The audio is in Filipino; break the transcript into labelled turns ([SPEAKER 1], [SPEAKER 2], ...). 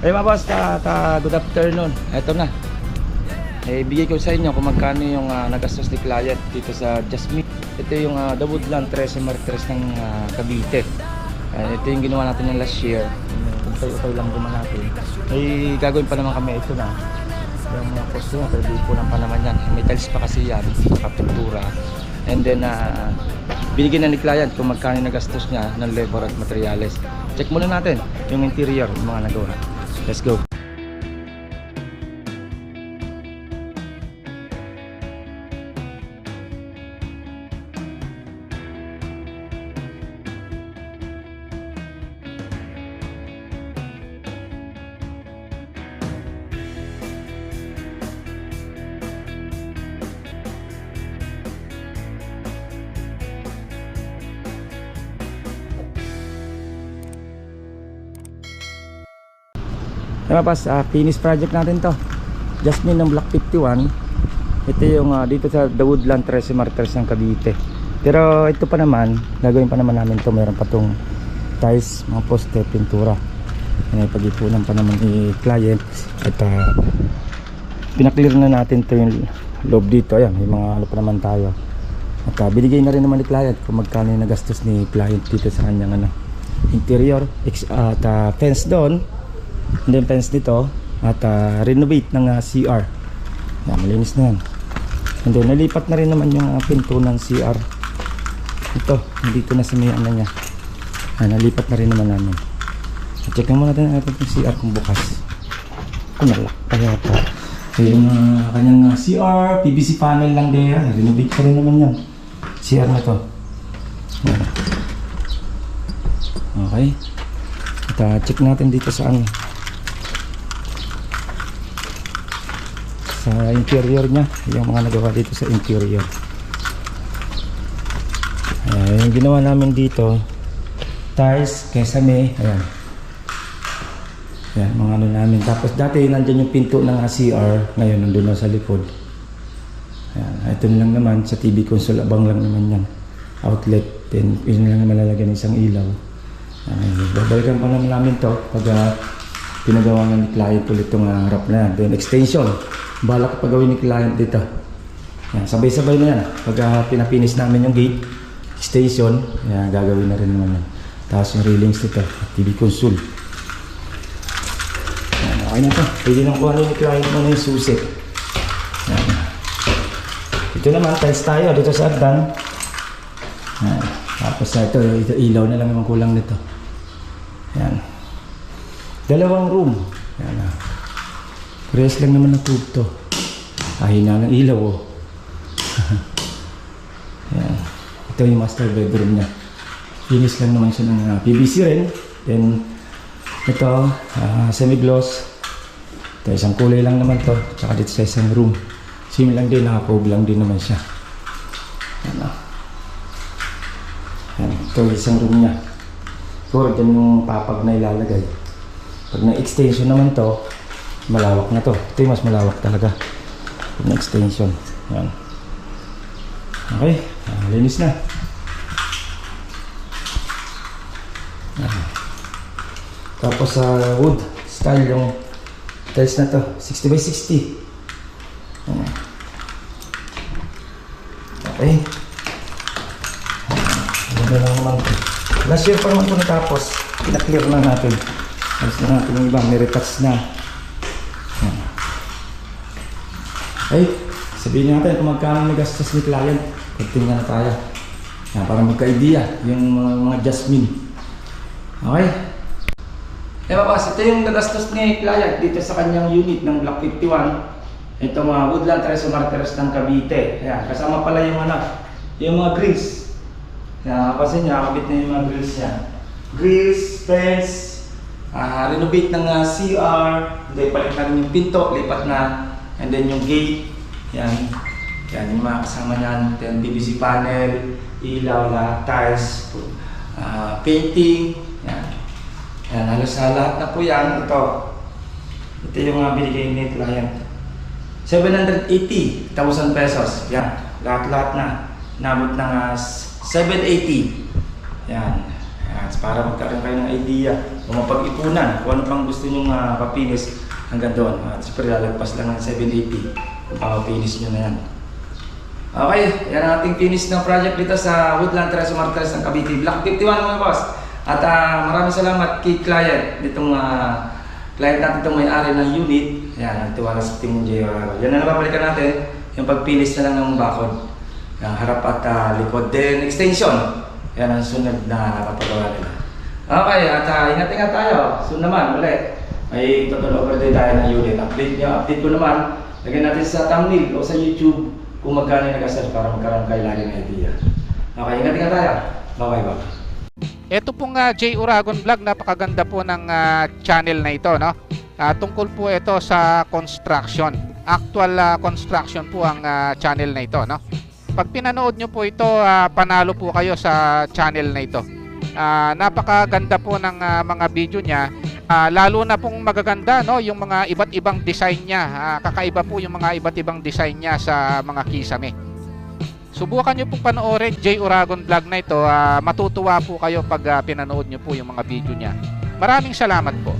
[SPEAKER 1] Mga boss, good afternoon. Eto na. Bigay ko sa inyo kung magkano yung nagastos ni client dito sa Jasmine. Ito yung The Woodland 13 Martires ng Cavite. Ito yung ginawa natin ng last year. Untay-utay lang naman natin. Gagawin pa naman kami. Ito na. Yung mga posto na, pero di po lang pa naman yan. May tiles pa kasi yan, kapintura. And then, binigyan na ni client kung magkano yung nagastos niya ng labor at materials. Check muna natin yung interior, yung mga nagawa. Let's go. Pas, finish project natin to. Jasmine ng Block 51. Ito yung dito sa The Woodland 13 Martires ng Cavite. Pero ito pa naman, gagawin pa naman namin to. Meron pa tong tiles, mga poste, pintura. Pag-ipunan pa naman ni client. At pinaklear na natin to yung loob dito. Ayan, may mga ano pa naman tayo. At binigay na rin naman ni client kung magkano yung nagastos ni client dito sa kanyang interior. At fence doon. And then fence dito at renovate ng CR. Yan, malinis na yan. And then nalipat na rin naman yung pinto ng CR. Ito, dito na sa may ano niya. Nalipat na rin naman namin. Check lang muna natin yung CR kung bukas. Nalak kaya ito. Yung kanyang CR, PVC panel lang din. Renovate pa rin naman yan. CR na to. Yan. Okay. At check natin dito sa sa interior nya, yung mga nagawa dito sa interior. Yung ginawa namin dito, tiles, kesame, ayan. Ayan, mga ano namin. Tapos dati nandyan yung pinto ng CR, ngayon nandun na sa likod. Ayan, ito lang naman sa TV console, abang lang naman yan. Outlet, then yun lang naman lalagyan ng isang ilaw. Babalikan pa naman namin to pag pinagawa ng client ulit itong harap na yan. Then extension, balak pa gawin ni client dito. Yan, sabay-sabay na yan. Pag pinapinis namin yung gate, station, yan, gagawin na rin naman yan. Tapos yung railings dito, TV console. Yan, okay na ito. Pwede nang kuha ni client mo na yung susi. Yan. Ito naman, tiles tayo dito sa agdan. Yan. Tapos ito ilaw na lang naman kulang nito. Yan. Dalawang room. Yan na. Press lang naman ng tube to. Hina ng ilaw oh. Yan. Ito yung master bedroom niya. Finish lang naman siya ng PVC rin. Then ito semi-gloss. Ito isang kulay lang naman to. Tsaka dito sa isang room. Same lang din, naka-cove lang din naman siya. Yan o. Yan. Ito isang room niya. Siguro dyan yung papag na ilalagay. Pag na-extension naman to, malawak na to. Ito yung mas malawak talaga. Pag na-extension. Yan. Okay. Linis na. Yan. Tapos sa wood style yung tiles na to. 60 by 60. Yan. Okay. Ganda lang naman. Last year pa naman ito natapos. Pinaklear na natin. Alas na natin yung iba. May retouch na. Okay. Sabihin natin kung magkano nagastos ni client. Pagtingnan na tayo. Yan, para magka-idea yung mga Jasmine. Okay. Boss, ito yung nagastos ni client dito sa kanyang unit ng Block 51. Ito mga Woodland 13 Martires ng Cavite. Ayan, kasama pala yung yung mga grills. Yan, kasi niya, kabit na yung mga grills niya. Grills, fence, renovate ng CR, then palit na rin yung pinto, lipat na, and then yung gate. Yan, yan yung mga kasama niyan. Then PVC panel, ilaw, lahat, tiles, painting. Yan, yan, halos lahat na po yan. Ito yung binigay ni client. 780,000 pesos. Yan, lahat-lahat na. Nabot ng 780. Yan. Yan. Para magkaroon kayo ng idea. kung mapag-ipunan, kung ano pang gusto nyong papinis hanggang doon. At siyempre lalagpas lang ng 780 kung papapinis nyo na yan. Okay, yan ang ating finish ng project dito sa Woodland Tres Martires ng Cavite. Block 51 mga boss. At maraming salamat kay client nitong client natin itong may-ari ng unit. Yan, nagtiwala sa Team J. Yan na nababalikan natin, yung pag-finish na lang ng bakod. Yung harap at likod. Then extension. Yan ang sunod na napapagawa nila. Okay, at ingat-ingat tayo. Soon naman, muli. May total overday tayo ng unit. Update ko naman. Lagyan natin sa thumbnail o sa YouTube kung magkano yung nag-assess para magkaroon kayo lagi ng idea. Okay, ingat-ingat tayo. Bye-bye.
[SPEAKER 2] Ito pong J. Uragon Vlog, napakaganda po ng channel na ito, no? Tungkol po ito sa construction. Actual construction po ang channel na ito, no? Pag pinanood nyo po ito, panalo po kayo sa channel na ito. Napakaganda po ng mga video niya. Lalo na pong magaganda, no, yung mga iba't ibang design niya. Kakaiba po yung mga iba't ibang design niya sa mga kisame. Subukan nyo pong panoorin J. Uragon Vlog na ito. Matutuwa po kayo pag pinanood nyo po yung mga video niya. Maraming salamat po.